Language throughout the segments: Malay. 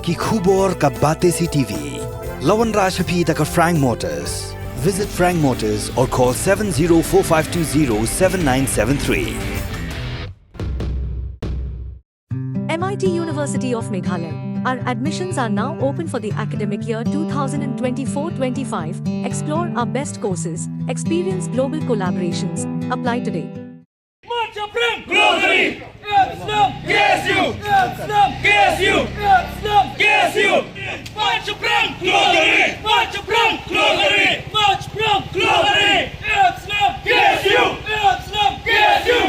ki khubor ka bate CTV. Lawan Rashapi taka Frank Motors. Visit Frank Motors or call 7045207973. MIT University of Meghalaya. Our admissions are now open for the academic year 2024-25. Explore our best courses, experience global collaborations. Apply today. Marcha Frank Globally! Islam! KSU! Islam! KSU! Islam! KSU! Marcha Frank Globally! Marcha Frank Globally! March Frank Globally! Islam! KSU! Islam! KSU!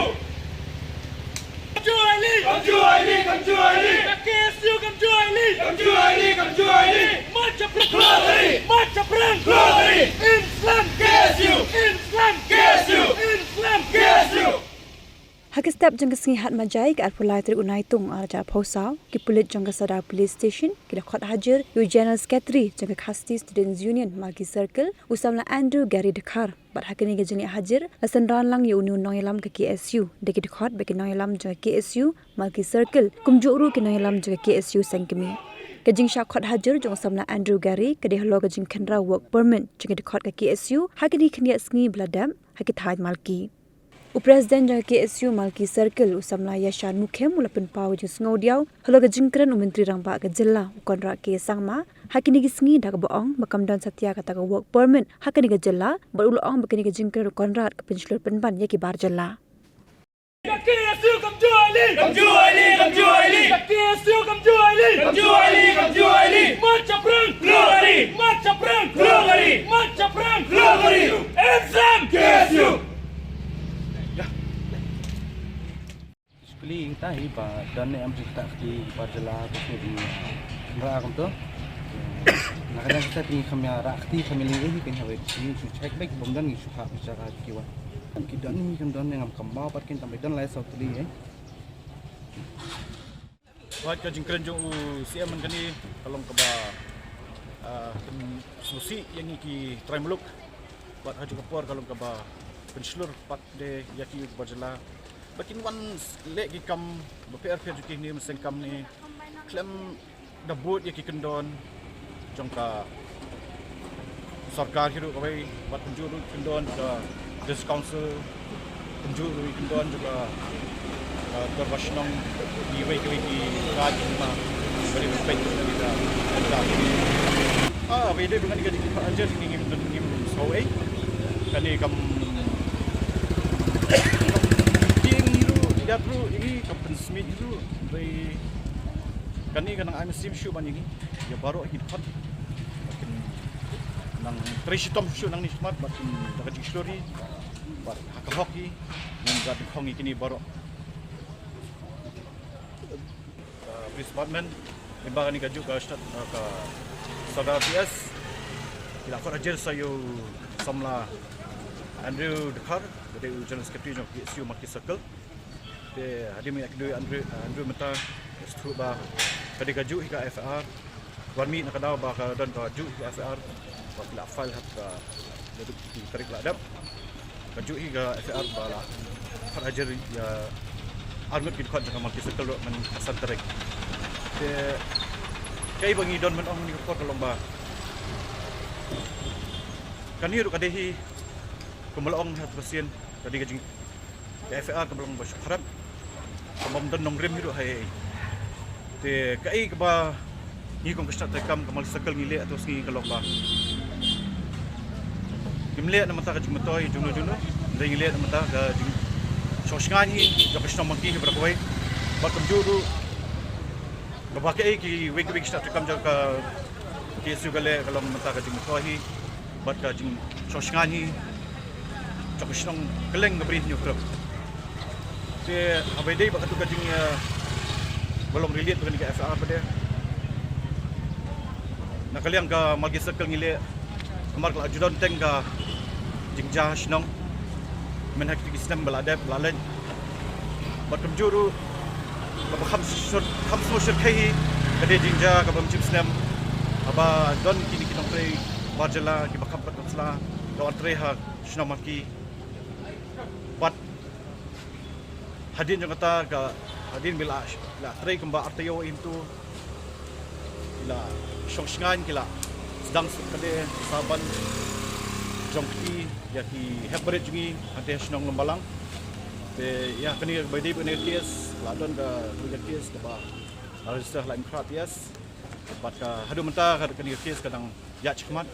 Come to Ali! Come to Ali! Come to Ali! KSU! Come to Ali! Come to Ali! Come to Ali! Marcha Frank Globally! Marcha Frank Globally! Islam! KSU! Islam! KSU! Islam! KSU! Hakistap jangka sengi hat majai ke arpulai teri unai tung arja pausau ki pulit jangka sadar police station ki dakhot hajar yu general secretary jangka khasti students union Malki Circle usamla Andrew Gary Dekhar bat hakini ke jeni hajar lasan ranlang yu unu noyalam ke KSU deki dakhot beki noyalam jangka KSU Malki Circle kumjuru ke noyalam jangka KSU sangkemi kejing syakot hajar jang usamla Andrew Gary ke dehlo kejing kendra work permit jangka dakhot ke KSU hakini keniat sengi beladam hakit haid Malki Upresiden jangka KSU Malki Circle usamla Yashan Mukhem ulapen pau jeng ngodiau halo ke jingkran menteri rangba ke jilla konra ke sangma hakini gisngi dak boong makam dan satya kata ke work permit hakini ke jilla berulong bakini ke jingkran konra ke penslur penban ya ki bar jilla KSU come to Ali! Come to Ali! Come to Ali! KSU come to Ali! Come to Ali! Come to Ali! Marcha Frank Globally! Marcha Frank Globally! Marcha Frank Globally! Islam! KSU! Kali kita hiba dan yang kita di Barjala itu di Merah tu. Nak ada kita tinggi kami rakti kami ini kan hawe ini cek baik bomdan ni suka bicara kiwa. Kita ni kan dan yang kembang parkin sampai dan lain satu lagi. Buat kejengkeran jong CM kan ni kalau keba susi yang iki try meluk buat haju kepor kalau keba penselur pat de yaki Barjala. Bakin wan lek gikam BPR juki ni mesen kam ni klem dabut ya kendon jongka sarkar hiru kawai bat penjuru kendon juga des council penjuru kendon juga terwasnong di wei ki raj ma beri respect dari dah beda dengan gaji kita aja ni ngim sawai kan ni kam Dapru ini kapan smith itu dari kan ni kan ang sim show ban ini ya baru hit hot makin nang tresitom show nang ni smart makin dapat story bat hak hockey nang gat kongi kini baru police department imbagan ni gajuk ke start ke saudara PS tidak farajer sayo samla Andrew Dekhar dari general secretary of KSU Malki Circle de hadim yak do Andrew meta stru ba kadi kaju hika FR warmi nak daw ba ka don kaju hika FR ba pila file hat ka duduk di tarik ladap kaju hika FR ba la hajar ya armut kid khot jamal ki Circle man asan tarik de kai bangi don man ong ni ko lomba kan hiru kadehi kumulong hat pasien kadi kajing FR kembang bos harap kembang dan nongrim hidup hai te kai keba ni kong kesat tekam kemal Circle ngile atau sengi kalau ba kimle na mata ka jumatoy juno dai ngile na mata ka jing soshngani jo kesno mangki hebrakoi ba kamjuru babakai ki wek kesat tekam jo ka KSU gale kalau mata ka jumatoy ba ka jing soshngani jo kesno keleng ngabri nyukrap si abadai bakal tu kajing belum relate dengan ke FR pada nak kalian ke Malki Circle ngile kemar ke ajudan teng ke jingjah snong menhak di sistem beladab belalan batum juru khams syirkai kade jingjah ke bamjim sistem aba don kini kita play Barjala ki bakam patla lawan treha snong Malki bat hadin jong kata ka hadin bila la tray kemba artayo into kila syong-syengan kila sedang kade saban jongki ya ki hebret jungi ante snong lembalang te ya kani badi bene ties ladon da tuja ties ba arista lain krat ties bat ka hadu menta kani ties kadang ya chikmat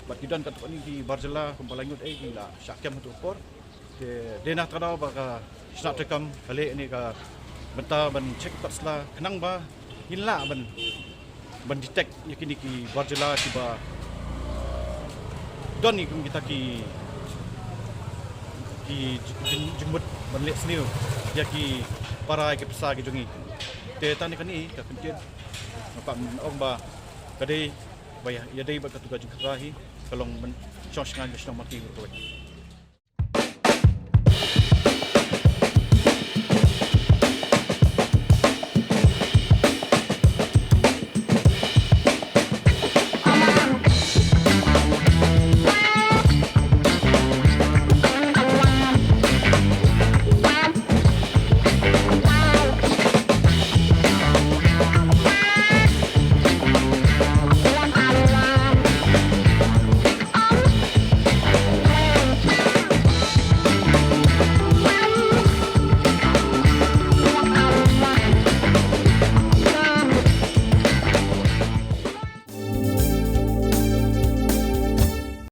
bat kidan kat ni di barjala kumbalangut gila syakem tu kor te denah tadau ba ka snap tekam kale ni ka benta ban check kat sla kenang ba hila ban detect yakini ki barjala tiba don ni kita ki jumut banlek sniu ya ki para ke pesa ki jungi te tani kani ka kentin nampak ong ba kadai bayah ya dai ba ka tuga jung krahi kalong men chos ngan mati ko